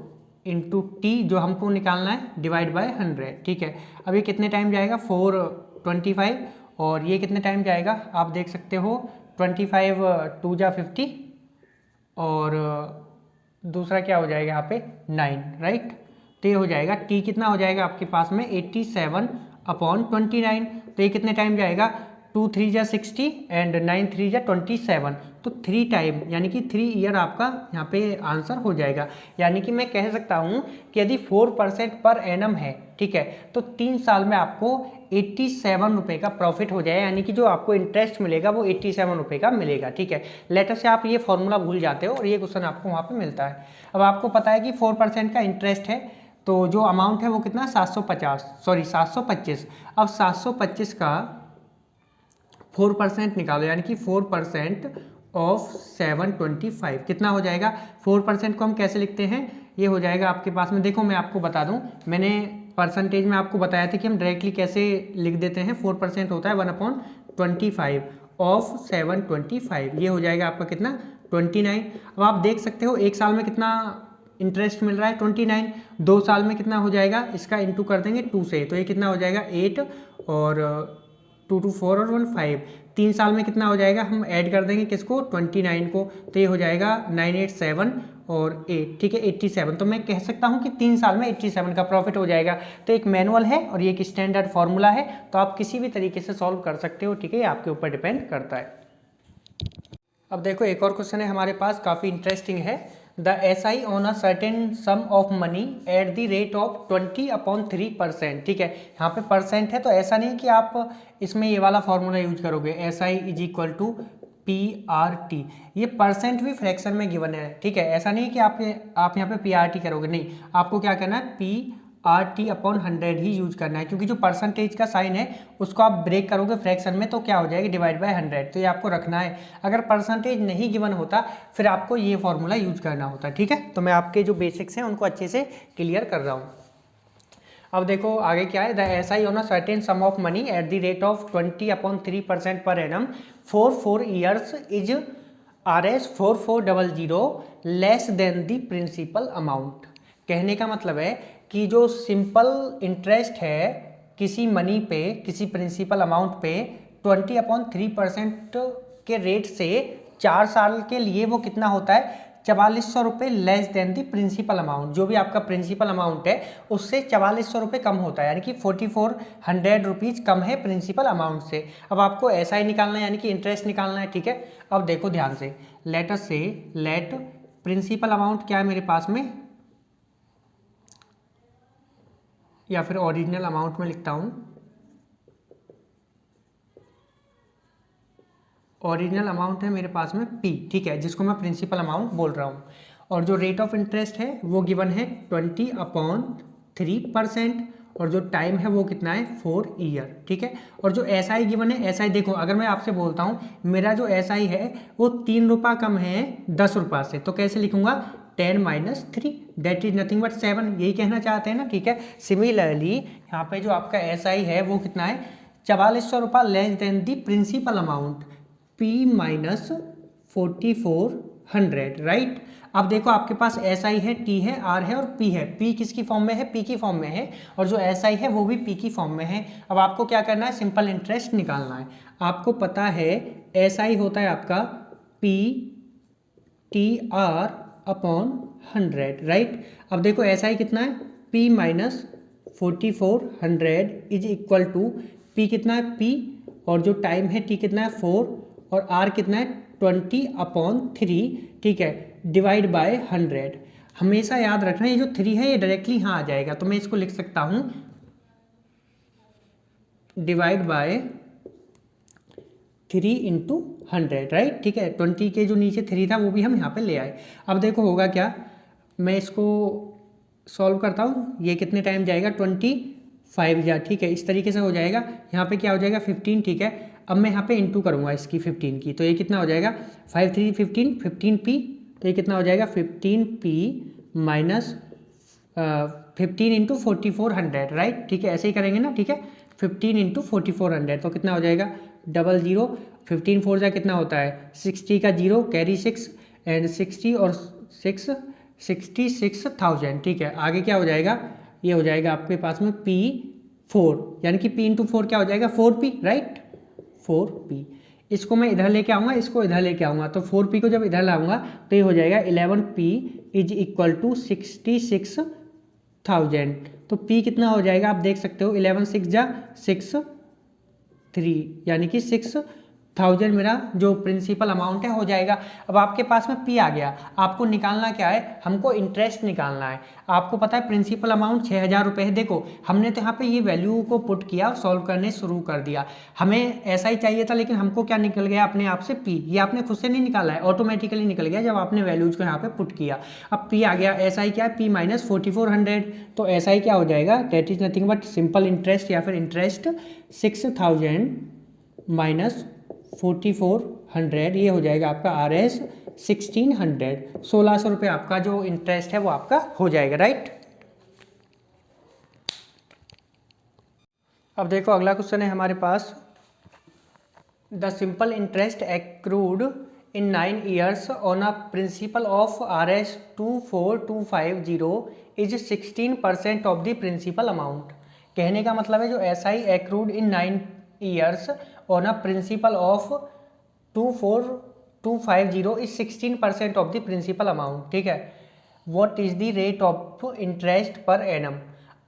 into T जो हमको निकालना है डिवाइड बाय 100। ठीक है, अब ये कितने टाइम जाएगा 425 और ये कितने टाइम जाएगा आप देख सकते हो 25 2 जा 50 और दूसरा क्या हो जाएगा यहाँ पे 9 राइट। तो ये हो जाएगा टी कितना हो जाएगा आपके पास में 87/29। तो ये कितने टाइम जाएगा 2 3 जा 60 एंड 9 3 जा 27। तो 3 टाइम यानी कि 3 ईयर आपका यहाँ पे आंसर हो जाएगा। यानी कि मैं कह सकता हूँ कि यदि 4% पर एनम है, ठीक है, तो 3 साल में आपको 87 रुपये का प्रॉफिट हो जाए, यानी कि जो आपको इंटरेस्ट मिलेगा वो 87 रुपये का मिलेगा। ठीक है, लेटर से आप ये फॉर्मूला भूल जाते हो और ये क्वेश्चन आपको वहाँ पे मिलता है। अब आपको पता है कि 4% का इंटरेस्ट है, तो जो अमाउंट है वो कितना 725। अब 725 का 4% निकालो, यानी कि 4% ऑफ 725 कितना हो जाएगा। 4% को हम कैसे लिखते हैं, ये हो जाएगा आपके पास में, देखो मैं आपको बता दूं, मैंने परसेंटेज में आपको बताया था कि हम डायरेक्टली कैसे लिख देते हैं। 4% होता है 1/25 ऑफ 725, ये हो जाएगा आपका कितना 29। अब आप देख सकते हो एक साल में कितना इंटरेस्ट मिल रहा है 29, 2 साल में कितना हो जाएगा, इसका इंटू कर देंगे 2 से, तो ये कितना हो जाएगा 8 और 2 2 4 और 1 5। 3 साल में कितना हो जाएगा, हम ऐड कर देंगे किसको 29 को, तो ये हो जाएगा 987 और 8, ठीक है 87। तो मैं कह सकता हूँ कि 3 साल में 87 का प्रॉफिट हो जाएगा। तो एक मैनुअल है और ये एक स्टैंडर्ड फॉर्मूला है, तो आप किसी भी तरीके से सॉल्व कर सकते हो। ठीक है, ये आपके ऊपर डिपेंड करता है। अब देखो एक और क्वेश्चन है हमारे पास, काफ़ी इंटरेस्टिंग है। The SI on a certain sum of money at the rate of 20/3%। ठीक है, यहाँ पे परसेंट है तो ऐसा नहीं कि आप इसमें ये वाला फॉर्मूला यूज करोगे SI is equal to PRT। ये परसेंट भी फ्रैक्शन में गिवन है। ठीक है, ऐसा नहीं कि आप यहाँ पे PRT करोगे, नहीं, आपको क्या करना है PRT/100 ही यूज करना है, क्योंकि जो परसेंटेज का साइन है उसको आप ब्रेक करोगे फ्रैक्शन में तो क्या हो जाएगी डिवाइड बाय 100। तो ये आपको रखना है। अगर परसेंटेज नहीं गिवन होता फिर आपको ये फॉर्मूला यूज करना होता। ठीक है, तो मैं आपके जो बेसिक्स हैं उनको अच्छे से क्लियर कर रहा हूँ। अब देखो आगे क्या है, the SI on a certain sum of money at the rate of 20/3% per annum for 4 years is RS 4400 less than the principal amount. कहने का मतलब है कि जो सिंपल इंटरेस्ट है किसी मनी पे, किसी प्रिंसिपल अमाउंट पे 20/3% के रेट से 4 साल के लिए वो कितना होता है 4400 रुपये लेस देन दी प्रिंसिपल अमाउंट। जो भी आपका प्रिंसिपल अमाउंट है उससे 4400 रुपये कम होता है, यानी कि 4400 रुपीज़ कम है प्रिंसिपल अमाउंट से। अब आपको SI निकालना है, यानी कि इंटरेस्ट निकालना है। ठीक है, अब देखो ध्यान से, लेट प्रिंसिपल अमाउंट क्या है मेरे पास में, या फिर ओरिजिनल अमाउंट में लिखता हूँ, ओरिजिनल अमाउंट है मेरे पास में P। ठीक है, जिसको मैं प्रिंसिपल अमाउंट बोल रहा हूँ, और जो रेट ऑफ इंटरेस्ट है वो गिवन है 20/3% और जो टाइम है वो कितना है 4 ईयर। ठीक है, और जो SI गिवन है, SI देखो अगर मैं आपसे बोलता हूँ मेरा जो SI है वो 3 रुपये कम है 10 रुपये से, तो कैसे लिखूंगा 10 - 3 दैट इज नथिंग बट 7, यही कहना चाहते हैं ना। ठीक है, सिमिलरली यहाँ पे जो आपका SI है वो कितना है 4400 रुपये लेस देन दी प्रिंसिपल अमाउंट P - 4400 राइट। अब देखो आपके पास SI है, T है, R है और P है। P किसकी फॉर्म में है, P की फॉर्म में है, और जो SI है वो भी P की फॉर्म में है। अब आपको क्या करना है, सिंपल इंटरेस्ट निकालना है। आपको पता है SI होता है आपका PTR/100 राइट। अब देखो SI कितना है P - 4400 is equal to P कितना है P, और जो टाइम है T कितना है 4, और R कितना है 20/3। ठीक है, डिवाइड बाय 100। हमेशा याद रखना ये जो 3 है ये डायरेक्टली यहाँ आ जाएगा, तो मैं इसको लिख सकता हूँ डिवाइड बाय 3 × 100 राइट। ठीक है, 20 के जो नीचे 3 था वो भी हम यहाँ पे ले आए। अब देखो होगा क्या, मैं इसको सॉल्व करता हूँ, ये कितने टाइम जाएगा 25 जा, ठीक है, इस तरीके से हो जाएगा। यहाँ पे क्या हो जाएगा 15। ठीक है, अब मैं यहाँ पे इंटू करूँगा इसकी 15 की, तो ये कितना हो जाएगा 5 3 15 15p, तो ये कितना हो जाएगा 15p - 15 × 4400 राइट। ठीक है, ऐसे ही करेंगे ना। ठीक है, 15 इंटू 4400, तो कितना हो जाएगा 00, 15 4 जा कितना होता है 60 का 0 कैरी 6 एंड 60 और 6 66,000। ठीक है, आगे क्या हो जाएगा, ये हो जाएगा आपके पास में P4, यानी कि P इंटू 4 क्या हो जाएगा 4P, राइट 4P। इसको मैं इधर लेके आऊँगा, इसको इधर लेके आऊँगा, तो 4P को जब इधर लाऊंगा तो ये हो जाएगा 11P इज इक्वल टू 66,000। तो P कितना हो जाएगा आप देख सकते हो, 11 6 जा 6 3, यानी कि 6,000 मेरा जो प्रिंसिपल अमाउंट है हो जाएगा। अब आपके पास में P आ गया, आपको निकालना क्या है, हमको इंटरेस्ट निकालना है। आपको पता है प्रिंसिपल अमाउंट 6,000 रुपये है। देखो हमने तो यहाँ पे ये वैल्यू को पुट किया और सॉल्व करने शुरू कर दिया। हमें ऐसा ही चाहिए था, लेकिन हमको क्या निकल गया अपने आप से P। ये आपने खुद से नहीं निकाला है, ऑटोमेटिकली निकल गया जब आपने वैल्यूज को यहाँ पे पुट किया। अब P आ गया, ऐसा ही क्या है P माइनस 4400, तो ऐसा ही क्या हो जाएगा, that is nothing but simple interest या फिर इंटरेस्ट 6,000 माइनस 4400, ये हो जाएगा आपका RS 1600, 1600 रुपये आपका जो इंटरेस्ट है वो आपका हो जाएगा, राइट। अब देखो अगला क्वेश्चन है हमारे पास, the simple interest accrued in 9 years on a principal of RS 24250 is 16% of the principal amount. कहने का मतलब है जो SI accrued in 9 years on a principal of 24250 is 16% of the principal amount। ठीक है, what is the rate of interest per annum।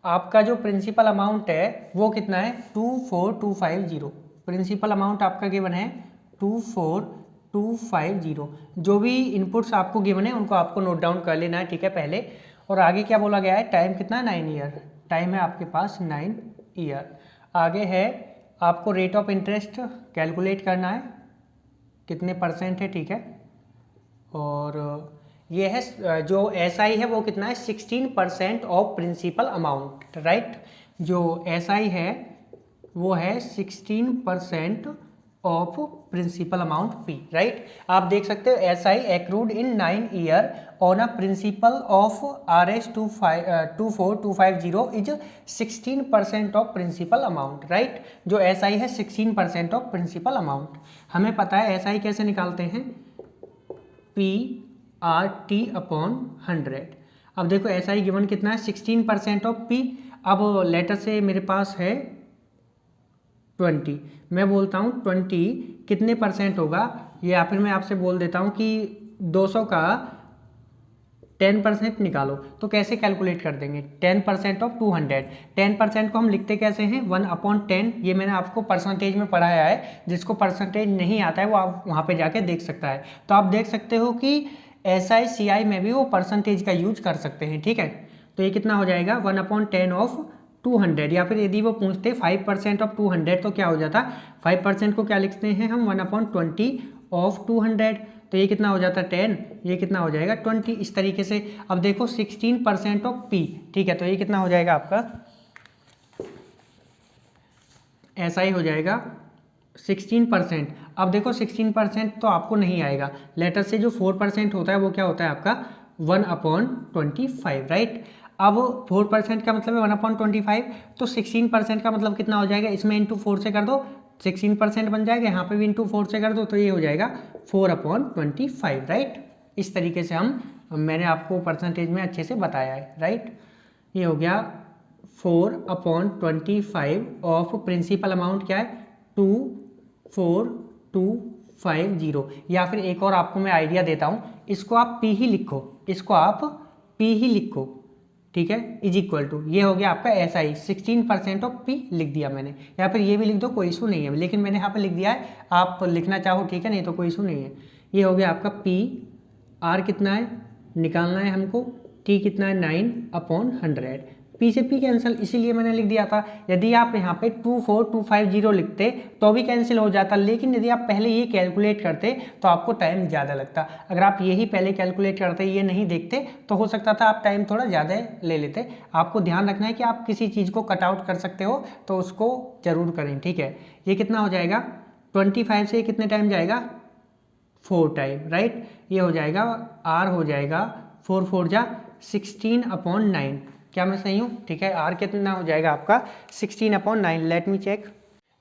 आपका जो principal amount है वो कितना है 24250, प्रिंसिपल अमाउंट आपका गिवन है 24250। जो भी इनपुट्स आपको गिवन है उनको आपको नोट डाउन कर लेना है, ठीक है पहले। और आगे क्या बोला गया है, टाइम कितना 9 ईयर, टाइम है आपके पास 9 ईयर। आगे है आपको रेट ऑफ इंटरेस्ट कैलकुलेट करना है, कितने परसेंट है, ठीक है। और ये है जो SI है वो कितना है 16% ऑफ प्रिंसिपल अमाउंट, राइट। जो SI है वो है 16% of principal amount P, right. आप देख सकते हो SI accrued in 9 year on a principal of RS 24250 is 16% of principal amount, right. जो SI है 16% ऑफ प्रिंसिपल अमाउंट। हमें पता है SI कैसे निकालते हैं, PRT अपॉन 100। अब देखो SI गिवन कितना है 16% ऑफ P। अब लेटर से मेरे पास है 20, मैं बोलता हूँ 20 कितने परसेंट होगा, या फिर मैं आपसे बोल देता हूँ कि 200 का 10% निकालो। तो कैसे कैलकुलेट कर देंगे, 10% ऑफ 200, 10% को हम लिखते कैसे हैं 1/10। ये मैंने आपको परसेंटेज में पढ़ाया है, जिसको परसेंटेज नहीं आता है वो आप वहाँ पे जाके देख सकता है। तो आप देख सकते हो कि SI CI में भी वो परसेंटेज का यूज कर सकते हैं, ठीक है। तो ये कितना हो जाएगा 1/10 ऑफ 200, या फिर यदि वो पूछते 5% ऑफ 200 तो क्या हो जाता, 5% को क्या लिखते हैं हम 1/20 ऑफ 200, तो ये कितना हो जाता 10, ये कितना हो जाएगा 20, इस तरीके से। अब देखो 16% ऑफ P, ठीक है, तो ये कितना हो जाएगा आपका SI हो जाएगा 16%। अब देखो 16% तो आपको नहीं आएगा, लेटर से जो 4% होता है वो क्या होता है आपका 1/25, राइट। अब 4% का मतलब है 1/25, तो 16% का मतलब कितना हो जाएगा, इसमें इंटू 4 से कर दो 16% बन जाएगा, यहाँ पे भी इंटू 4 से कर दो तो ये हो जाएगा 4/25, राइट। इस तरीके से मैंने आपको परसेंटेज में अच्छे से बताया है, राइट। ये हो गया 4/25 ऑफ प्रिंसिपल अमाउंट क्या है 24250। या फिर एक और आपको मैं आइडिया देता हूँ, इसको आप P ही लिखो, इसको आप P ही लिखो, ठीक है, इज इक्वल टू, ये हो गया आपका SI 16% ऑफ P लिख दिया मैंने, या फिर ये भी लिख दो कोई इशू नहीं है, लेकिन मैंने यहाँ पे लिख दिया है, आप लिखना चाहो ठीक है, नहीं तो कोई इशू नहीं है। ये हो गया आपका P, R कितना है निकालना है हमको, T कितना है 9/100, P से P कैंसिल, इसीलिए मैंने लिख दिया था। यदि आप यहाँ पे 24250 लिखते तो भी कैंसिल हो जाता, लेकिन यदि आप पहले ये कैलकुलेट करते तो आपको टाइम ज़्यादा लगता। अगर आप यही पहले कैलकुलेट करते, ये नहीं देखते, तो हो सकता था आप टाइम थोड़ा ज़्यादा ले लेते। आपको ध्यान रखना है कि आप किसी चीज़ को कट आउट कर सकते हो तो उसको ज़रूर करें, ठीक है। ये कितना हो जाएगा 25 से कितने टाइम जाएगा 4 टाइम, राइट। ये हो जाएगा R हो जाएगा 4 4 जा 16/9, क्या मैं सही हूँ? ठीक है, आर कितना हो जाएगा आपका 16/9। Let me check.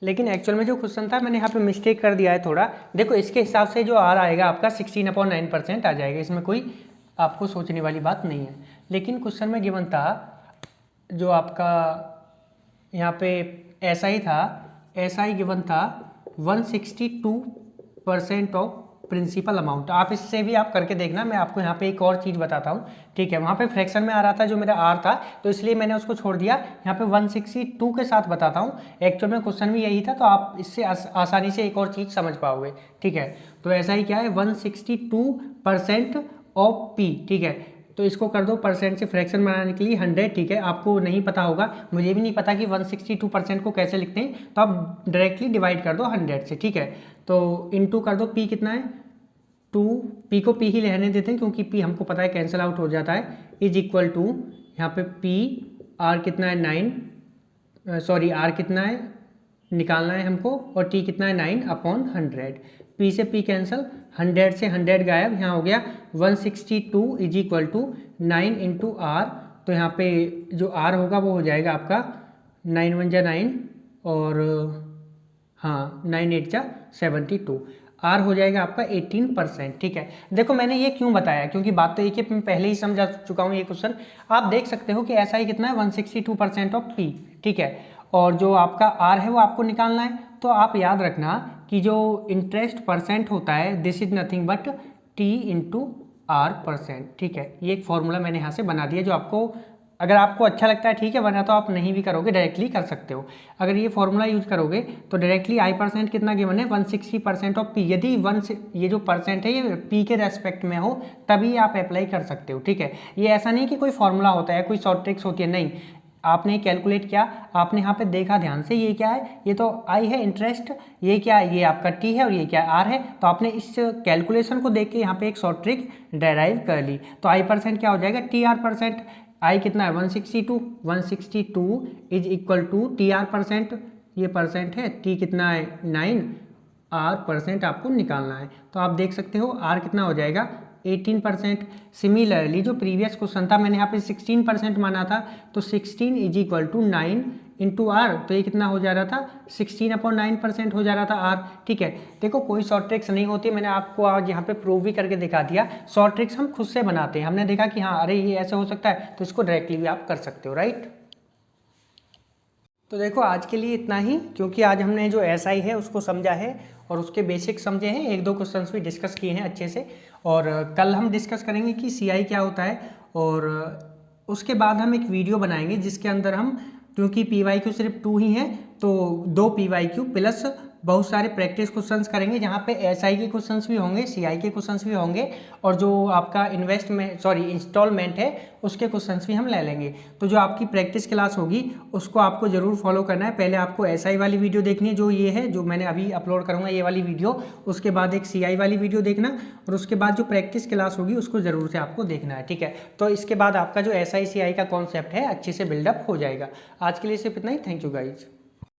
लेकिन एक्चुअल में जो क्वेश्चन था मैंने यहाँ पे मिस्टेक कर दिया है थोड़ा। देखो इसके हिसाब से जो आर आएगा आपका 16/9% आ जाएगा, इसमें कोई आपको सोचने वाली बात नहीं है। लेकिन क्वेश्चन में गिवन था जो आपका यहाँ पे ऐसा ही था, ऐसा ही गिवन था 162% ऑफ प्रिंसिपल अमाउंट। आप इससे भी आप करके देखना। मैं आपको यहाँ पे एक और चीज़ बताता हूँ, ठीक है। वहाँ पे फ्रैक्शन में आ रहा था जो मेरा आर था, तो इसलिए मैंने उसको छोड़ दिया। यहाँ पे 162 के साथ बताता हूँ। एक्चुअल में क्वेश्चन भी यही था, तो आप इससे आसानी से एक और चीज़ समझ पाओगे, ठीक है। तो ऐसा ही क्या है 162% ऑफ पी, ठीक है। तो इसको कर दो परसेंट से फ्रैक्शन बनाने के लिए 100, ठीक है। आपको नहीं पता होगा, मुझे भी नहीं पता कि 162% को कैसे लिखते हैं, तो आप डायरेक्टली डिवाइड कर दो 100 से, ठीक है। तो इनटू कर दो, पी कितना है 2, पी को पी ही रहने देते हैं क्योंकि पी हमको पता है कैंसिल आउट हो जाता है, इज इक्वल टू यहाँ पे पी आर कितना है 9, सॉरी आर कितना है निकालना है हमको, और टी कितना है 9/100। पी से पी कैंसिल, 100 से 100 गायब, यहाँ हो गया 162 is equal to 9 into R. तो यहाँ पे जो आर होगा वो हो जाएगा आपका 9 1 जा 9 और हाँ 9 8 जा 72। आर हो जाएगा आपका 18%, ठीक है। देखो मैंने ये क्यों बताया, क्योंकि बात तो एक है, मैं पहले ही समझा चुका हूँ ये क्वेश्चन। आप देख सकते हो कि ऐसा ही कितना है 162% ऑफ पी, ठीक है। और जो आपका आर है वो आपको निकालना है। तो आप याद रखना कि जो इंटरेस्ट परसेंट होता है, this is nothing but T into are percent, ठीक है। ये एक फॉर्मूला मैंने यहाँ से बना दिया, जो आपको अगर आपको अच्छा लगता है ठीक है, वरना तो आप नहीं भी करोगे, डायरेक्टली कर सकते हो। अगर ये फॉर्मूला यूज करोगे तो डायरेक्टली आई परसेंट कितना गिवन है 160% ऑफ पी। यदि ये जो परसेंट है ये पी के रेस्पेक्ट में हो तभी आप अप्लाई कर सकते हो, ठीक है। ये ऐसा नहीं कि कोई फॉर्मूला होता है, कोई शॉर्ट ट्रिक्स होती है, नहीं। आपने कैलकुलेट किया, आपने यहाँ पे देखा ध्यान से, ये क्या है, ये तो आई है इंटरेस्ट, ये क्या है, ये आपका टी है, और ये क्या है आर है। तो आपने इस कैलकुलेशन को देख के यहाँ पे एक शॉर्ट ट्रिक डेराइव कर ली। तो आई परसेंट क्या हो जाएगा टी आर परसेंट। आई कितना है 162 is equal to T R percent, ये परसेंट है, टी कितना है 9, आर परसेंट आपको निकालना है। तो आप देख सकते हो आर कितना हो जाएगा 18%। सिमिलरली जो प्रीवियस क्वेश्चन था मैंने यहाँ पे 16% माना था, तो 16 is equal to 9 into R, तो ये कितना हो जा रहा था 16/9% हो जा रहा था आर, ठीक है। देखो कोई शॉर्ट ट्रिक्स नहीं होती, मैंने आपको आज यहाँ पे प्रूव भी करके दिखा दिया। शॉर्ट ट्रिक्स हम खुद से बनाते हैं, हमने देखा कि हाँ अरे ये ऐसे हो सकता है, तो इसको डायरेक्टली भी आप कर सकते हो, राइट। तो देखो आज के लिए इतना ही, क्योंकि आज हमने जो एसआई है उसको समझा है और उसके बेसिक समझे हैं, एक दो क्वेश्चंस भी डिस्कस किए हैं अच्छे से। और कल हम डिस्कस करेंगे कि सीआई क्या होता है, और उसके बाद हम एक वीडियो बनाएंगे जिसके अंदर हम, क्योंकि पीवाईक्यू सिर्फ 2 ही हैं, तो 2 पीवाईक्यू प्लस बहुत सारे प्रैक्टिस क्वेश्चंस करेंगे, जहाँ पे एसआई के क्वेश्चंस भी होंगे, सीआई के क्वेश्चंस भी होंगे, और जो आपका इंस्टॉलमेंट है उसके क्वेश्चंस भी हम ले लेंगे। तो जो आपकी प्रैक्टिस क्लास होगी उसको आपको ज़रूर फॉलो करना है। पहले आपको एसआई वाली वीडियो देखनी है, जो ये है, जो मैंने अभी अपलोड करूँगा ये वाली वीडियो, उसके बाद एक सीआई वाली वीडियो देखना, और उसके बाद जो प्रैक्टिस क्लास होगी उसको ज़रूर से आपको देखना है, ठीक है। तो इसके बाद आपका जो एसआई सीआई का कॉन्सेप्ट है अच्छे से बिल्डअप हो जाएगा। आज के लिए सिर्फ इतना ही। Thank you guys.